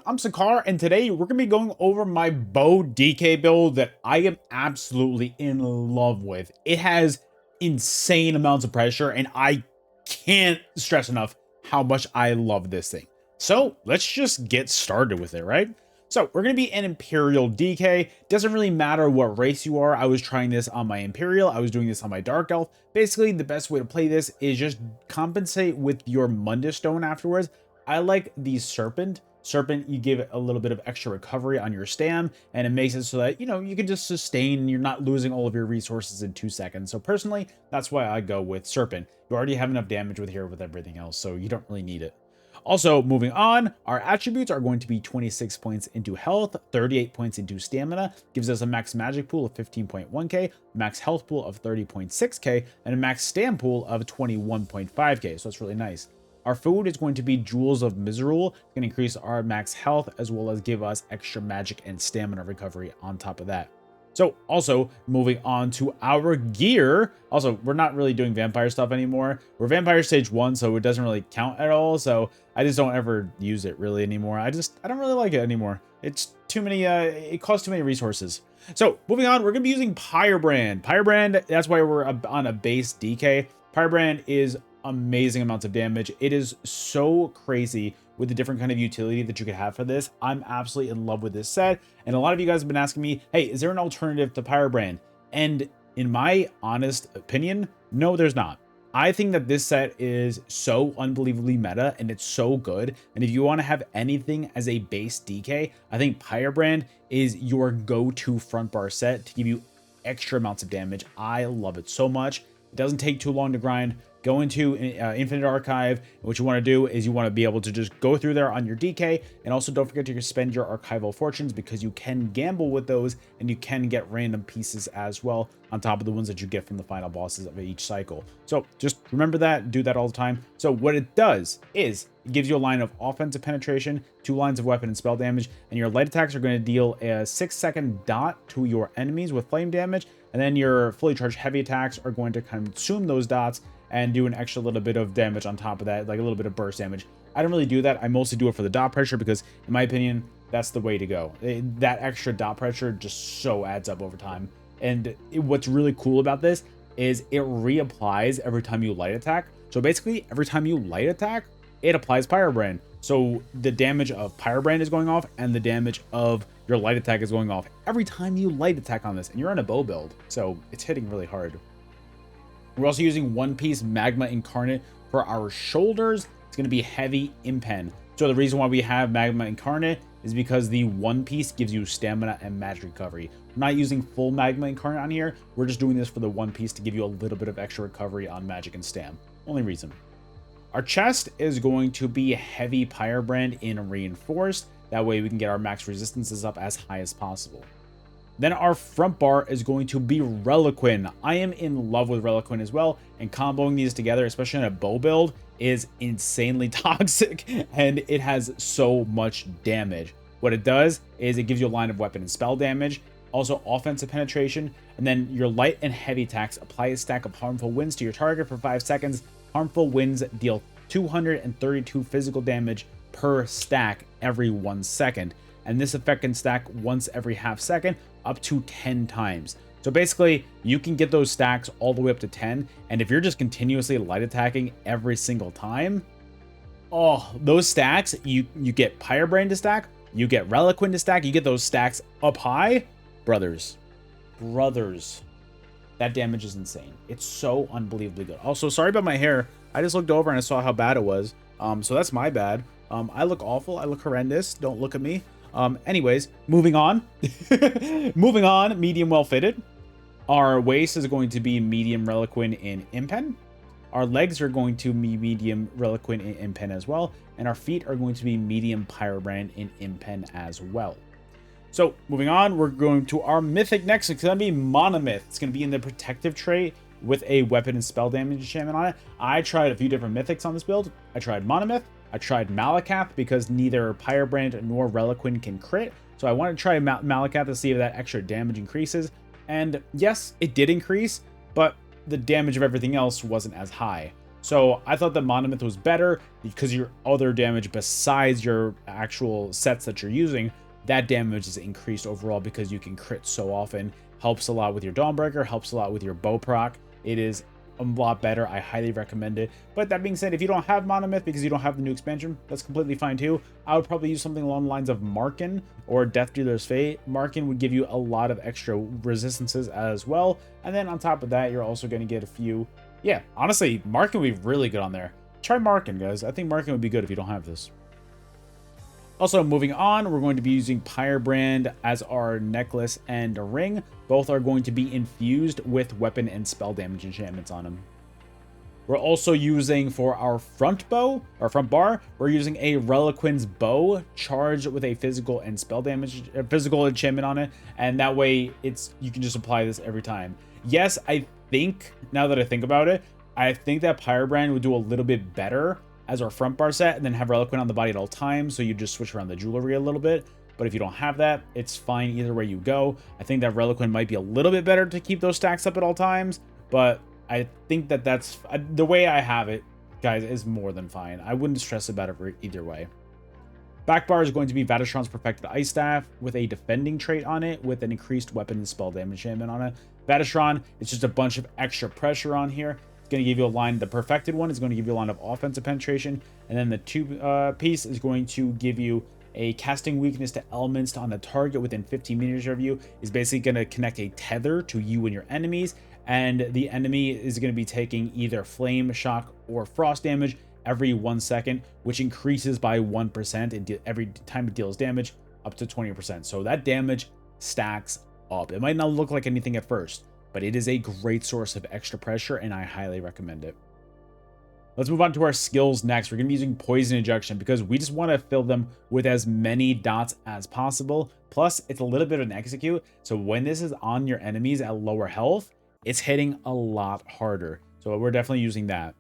I'm Sakar, and today we're going to be going over my bow DK build that I am absolutely in love with. It has insane amounts of pressure, and I can't stress enough how much I love this thing. So let's just get started with it, right? So we're going to be an Imperial DK. Doesn't really matter what race you are. I was trying this on my Imperial. I was doing this on my Dark Elf. Basically, the best way to play this is just compensate with your Mundus Stone afterwards. I like the Serpent. Serpent, you give it a little bit of extra recovery on your stam, and it makes it so that, you can just sustain, you're not losing all of your resources in 2 seconds. So personally, that's why I go with Serpent. You already have enough damage with here with everything else, so you don't really need it. Also, moving on, our attributes are going to be 26 points into health, 38 points into stamina, gives us a max magic pool of 15.1k, max health pool of 30.6k, and a max stam pool of 21.5k, so that's really nice. Our food is going to be Jewels of Misrule. It's going to increase our max health as well as give us extra magic and stamina recovery on top of that. So also moving on to our gear. Also, we're not really doing vampire stuff anymore. We're vampire stage 1, so it doesn't really count at all. So I just don't ever use it really anymore. I don't really like it anymore. It's too many, it costs too many resources. So moving on, we're going to be using Pyrebrand. Pyrebrand, that's why we're on a base DK. Pyrebrand is amazing amounts of damage. It is so crazy with the different kind of utility that you could have for this. I'm absolutely in love with this set, and a lot of you guys have been asking me, hey, is there an alternative to Pyrebrand? And in my honest opinion, no, there's not. I think that this set is so unbelievably meta, and it's so good, and if you want to have anything as a base DK, I think Pyrebrand is your go-to front bar set to give you extra amounts of damage. I love it so much. It doesn't take too long to grind. Go into Infinite Archive. What you want to do is you want to be able to just go through there on your DK, and also don't forget to spend your archival fortunes, because you can gamble with those and you can get random pieces as well on top of the ones that you get from the final bosses of each cycle. So just remember that, do that all the time. So what it does is it gives you a line of offensive penetration, 2 lines of weapon and spell damage, and your light attacks are going to deal a 6-second dot to your enemies with flame damage, and then your fully charged heavy attacks are going to consume those dots and do an extra little bit of damage on top of that, like a little bit of burst damage. I don't really do that. I mostly do it for the dot pressure because, in my opinion, that's the way to go. That extra dot pressure just so adds up over time. And what's really cool about this is it reapplies every time you light attack. So basically, every time you light attack, it applies Pyrebrand. So the damage of Pyrebrand is going off, and the damage of your light attack is going off every time you light attack on this. And you're on a bow build, so it's hitting really hard. We're also using One Piece Magma Incarnate for our shoulders. It's going to be heavy impen. So the reason why we have Magma Incarnate is because the One Piece gives you stamina and magic recovery. We're not using full Magma Incarnate on here. We're just doing this for the One Piece to give you a little bit of extra recovery on magic and stam. Only reason. Our chest is going to be heavy Pyrebrand in reinforced. That way we can get our max resistances up as high as possible. Then our front bar is going to be Reliquin. I am in love with Reliquin as well, and comboing these together, especially in a bow build, is insanely toxic, and it has so much damage. What it does is it gives you a line of weapon and spell damage, also offensive penetration, and then your light and heavy attacks apply a stack of harmful winds to your target for 5 seconds. Harmful winds deal 232 physical damage per stack every 1 second. And this effect can stack once every half second up to 10 times. So basically, you can get those stacks all the way up to 10, and if you're just continuously light attacking every single time, oh, those stacks, you get Pyrebrand to stack, you get Reliquin to stack, you get those stacks up high, brothers, that damage is insane. It's so unbelievably good. Also, sorry about my hair. I just looked over and I saw how bad it was. So that's my bad. I look awful. I look horrendous. Don't look at me. Anyways, moving on. Moving on, medium well fitted. Our waist is going to be medium Reliquin in impen. Our legs are going to be medium Reliquin in impen as well. And our feet are going to be medium Pyrebrand in impen as well. So moving on, we're going to our Mythic next. It's going to be Monomyth. It's going to be in the protective trait with a weapon and spell damage enchantment on it. I tried a few different Mythics on this build. I tried Monomyth. I tried Malakath because neither Pyrebrand nor Reliquin can crit. So I wanted to try Malakath to see if that extra damage increases. And yes, it did increase, but the damage of everything else wasn't as high. So I thought the Monomyth was better because your other damage besides your actual sets that you're using, that damage is increased overall because you can crit so often. Helps a lot with your Dawnbreaker, helps a lot with your bow proc. It is a lot better. I highly recommend it. But that being said, if you don't have Monomyth because you don't have the new expansion, that's completely fine too. I would probably use something along the lines of Markin or Death Dealer's Fate. Markin would give you a lot of extra resistances as well. And then on top of that, you're also going to get a few... Yeah, honestly, Markin would be really good on there. Try Markin, guys. I think Markin would be good if you don't have this. Also, moving on, we're going to be using Pyrebrand as our necklace and a ring. Both are going to be infused with weapon and spell damage enchantments on them. We're also using for our front bow, our front bar, we're using a Reliquin's bow charged with a physical and spell damage, physical enchantment on it. And that way you can just apply this every time. Yes, I think, now that I think about it, I think that Pyrebrand would do a little bit better as our front bar set and then have Reliquin on the body at all times, so you just switch around the jewelry a little bit. But if you don't have that, it's fine either way you go. I think that Reliquin might be a little bit better to keep those stacks up at all times, but I think that that's the way I have it, guys, is more than fine. I wouldn't stress about it either way. Back bar is going to be Vateshran's Perfected Ice Staff with a defending trait on it with an increased weapon and spell damage enchantment on it. Vateshran, it's just a bunch of extra pressure on here. It's going to give you a line, the perfected one is going to give you a line of offensive penetration, and then the two piece is going to give you a casting weakness to elements on a target within 15 meters of you. Is basically going to connect a tether to you and your enemies, and the enemy is going to be taking either flame, shock, or frost damage every 1 second, which increases by 1% every time it deals damage up to 20%. So that damage stacks up. It might not look like anything at first, but it is a great source of extra pressure, and I highly recommend it. Let's move on to our skills next. We're going to be using Poison Injection because we just want to fill them with as many dots as possible. Plus, it's a little bit of an execute, so when this is on your enemies at lower health, it's hitting a lot harder. So we're definitely using that.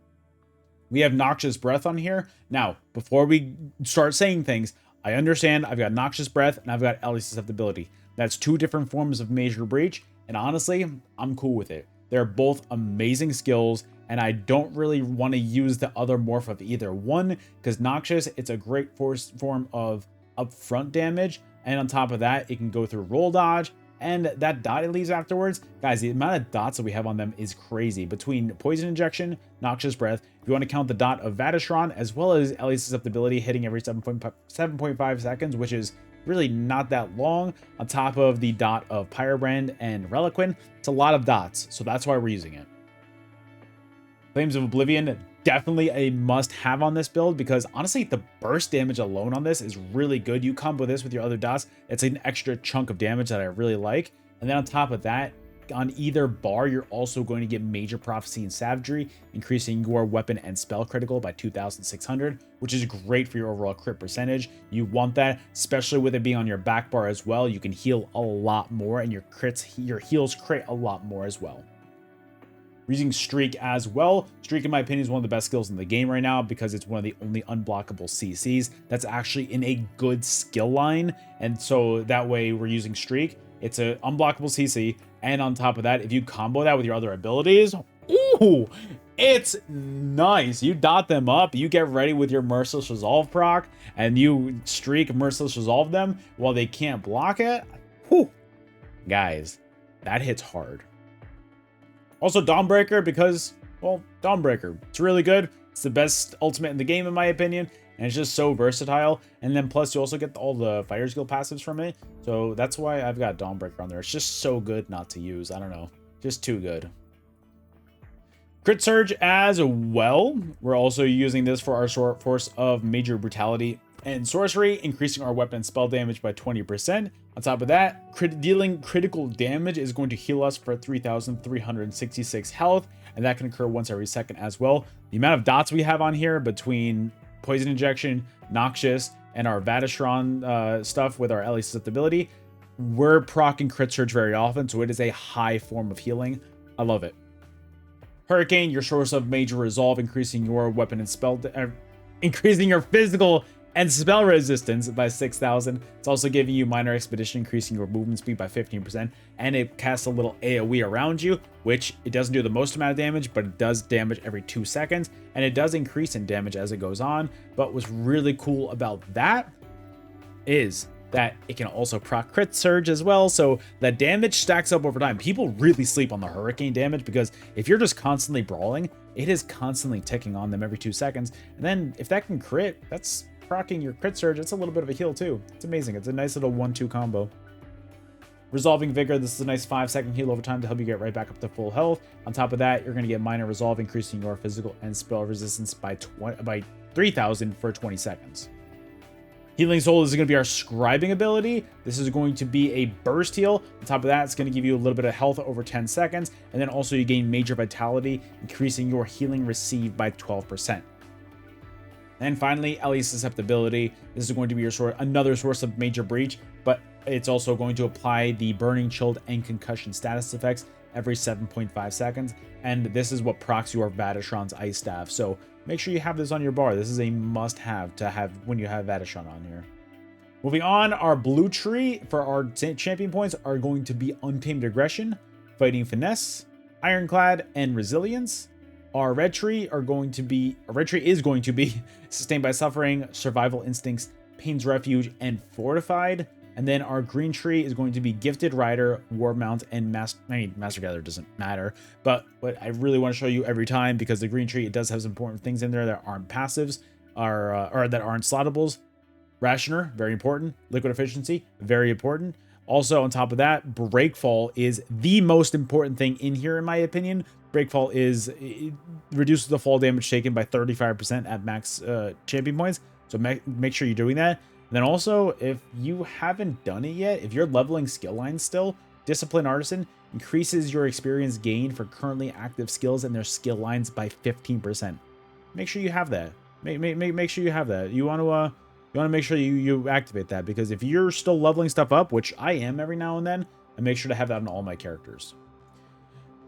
We have Noxious Breath on here. Now, before we start saying things, I understand I've got Noxious Breath and I've got Ellie Susceptibility. That's two different forms of Major Breach, and honestly, I'm cool with it. They're both amazing skills, and I don't really want to use the other morph of either one, because Noxious, it's a great form of upfront damage, and on top of that, it can go through roll dodge, and that dot it leaves afterwards. Guys, the amount of dots that we have on them is crazy. Between Poison Injection, Noxious Breath, if you want to count the dot of Vateshran, as well as Ellie's Susceptibility hitting every 7.5 seconds, which is really not that long, on top of the dot of Pyrebrand and Reliquin, it's a lot of dots, so that's why we're using it. Flames of Oblivion, definitely a must-have on this build, because honestly, the burst damage alone on this is really good. You combo this with your other dots, it's an extra chunk of damage that I really like. And then on top of that, on either bar, you're also going to get Major Prophecy and Savagery, increasing your weapon and spell critical by 2,600, which is great for your overall crit percentage. You want that, especially with it being on your back bar as well. You can heal a lot more, and your heals crit a lot more as well. We're using Streak as well. Streak, in my opinion, is one of the best skills in the game right now because it's one of the only unblockable CCs that's actually in a good skill line. And so that way we're using Streak. It's an unblockable CC. And on top of that, if you combo that with your other abilities, ooh, it's nice. You dot them up, you get ready with your Merciless Resolve proc, and you Streak Merciless Resolve them while they can't block it. Whew. Guys, that hits hard. Also Dawnbreaker, because, well, Dawnbreaker, it's really good. It's the best ultimate in the game, in my opinion, and it's just so versatile. And then plus you also get all the Fire Skill passives from it, so that's why I've got Dawnbreaker on there. It's just so good not to use. I don't know, just too good. Crit Surge as well. We're also using this for our Force of Major Brutality and Sorcery, increasing our weapon and spell damage by 20%. On top of that, dealing critical damage is going to heal us for 3,366 health, and that can occur once every second as well. The amount of dots we have on here between Poison Injection, Noxious, and our Vateshran stuff with our Ellie Susceptibility, we're proccing Crit Surge very often, so it is a high form of healing. I love it. Hurricane, your source of Major Resolve, increasing your weapon and spell, increasing your physical And spell resistance by 6,000. It's also giving you minor expedition, increasing your movement speed by 15%. And it casts a little AoE around you, which it doesn't do the most amount of damage, but it does damage every 2 seconds. And it does increase in damage as it goes on. But what's really cool about that is that it can also proc crit surge as well, so the damage stacks up over time. People really sleep on the hurricane damage because if you're just constantly brawling, it is constantly ticking on them every 2 seconds. And then if that can crit, that's proccing your crit surge. It's a little bit of a heal too. It's amazing. It's a nice little 1-2 combo. Resolving Vigor, this is a nice 5-second heal over time to help you get right back up to full health. On top of that, you're going to get minor resolve, increasing your physical and spell resistance by 3,000 for 20 seconds. Healing Soul is going to be our scribing ability. This is going to be a burst heal. On top of that, it's going to give you a little bit of health over 10 seconds. And then also you gain major vitality, increasing your healing received by 12%. And finally, Ellie's Susceptibility. This is going to be your another source of major breach, but it's also going to apply the burning, chilled, and concussion status effects every 7.5 seconds. And this is what procs your Vatashron's Ice Staff. So make sure you have this on your bar. This is a must-have to have when you have Vatashron on here. Moving on, our blue tree for our champion points are going to be Untamed Aggression, Fighting Finesse, Ironclad, and Resilience. Our red tree is going to be Sustained by Suffering, Survival Instincts, Pain's Refuge, and Fortified. And then our green tree is going to be Gifted Rider, War Mount, and Master Gatherer doesn't matter. But what I really want to show you every time, because the green tree, it does have some important things in there that aren't passives, or that aren't slottables. Rationer, very important. Liquid Efficiency, very important. Also, on top of that, Breakfall is the most important thing in here, in my opinion. Breakfall it reduces the fall damage taken by 35% at max champion points. So make sure you're doing that. And then also, if you haven't done it yet, if you're leveling skill lines still, Discipline Artisan increases your experience gain for currently active skills and their skill lines by 15%. Make sure you have that. Make sure you have that. You want to make sure you activate that, because if you're still leveling stuff up, which I am every now and then, I make sure to have that on all my characters.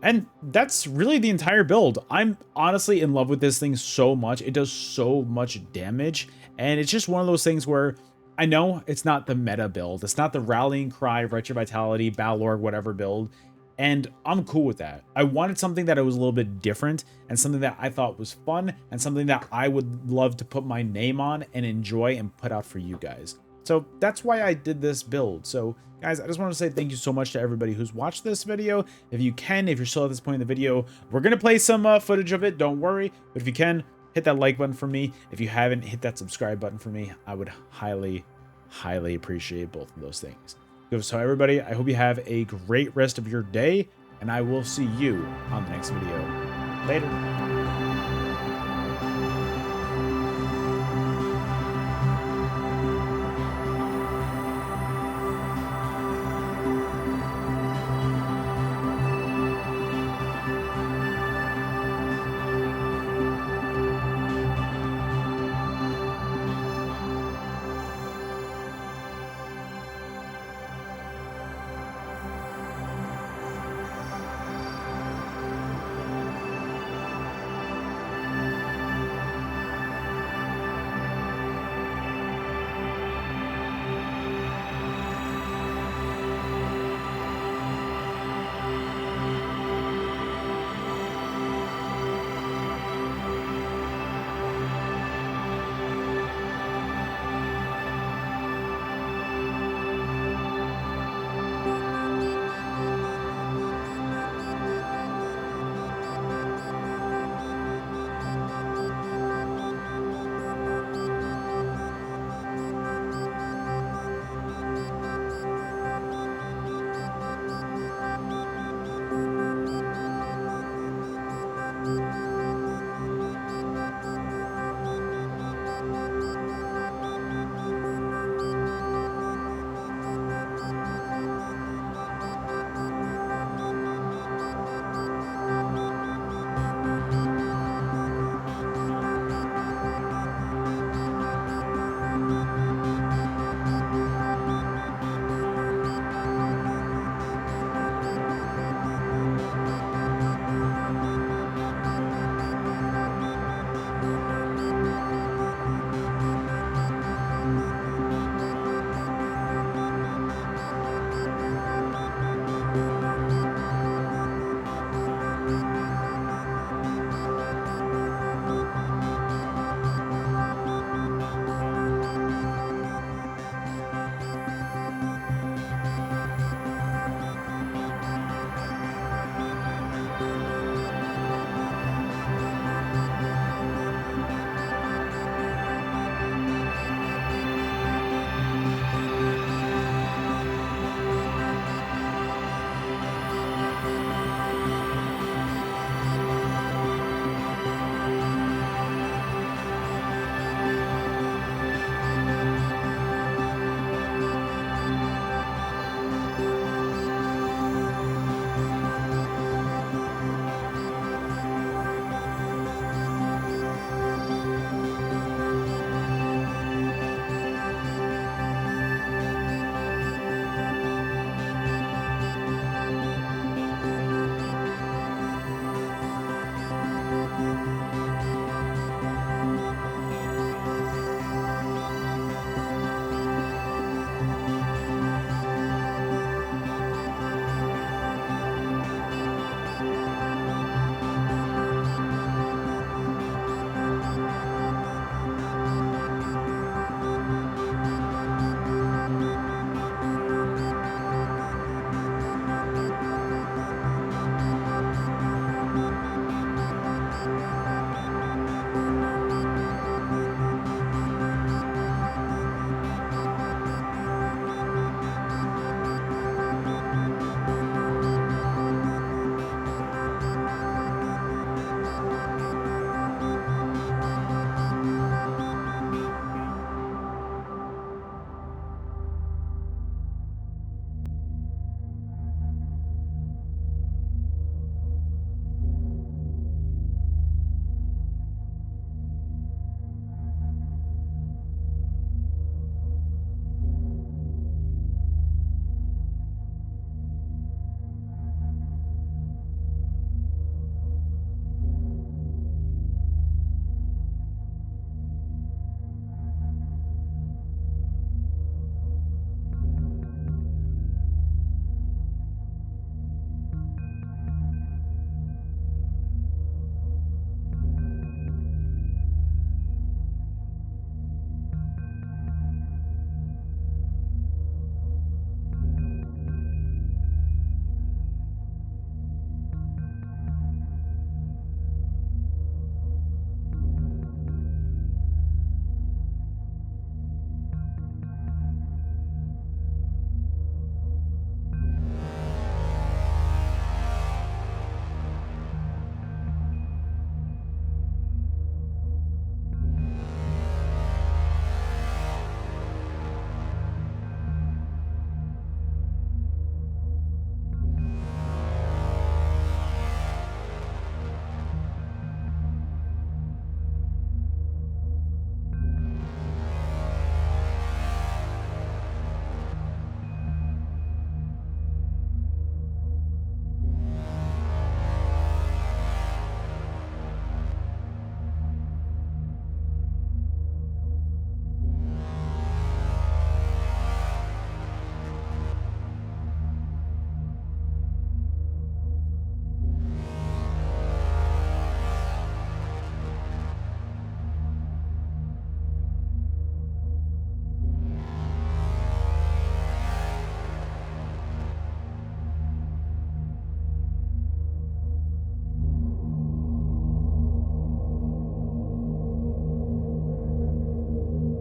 And that's really the entire build. I'm honestly in love with this thing so much. It does so much damage, and it's just one of those things where I know it's not the meta build. It's not the Rallying Cry, Retro Vitality, Balorg, whatever build. And I'm cool with that. I wanted something that was a little bit different and something that I thought was fun and something that I would love to put my name on and enjoy and put out for you guys. So that's why I did this build. So guys, I just want to say thank you so much to everybody who's watched this video. If you're still at this point in the video, we're going to play some footage of it. Don't worry. But if you can, hit that like button for me. If you haven't, hit that subscribe button for me. I would highly appreciate both of those things. So everybody, I hope you have a great rest of your day, and I will see you on the next video. Later.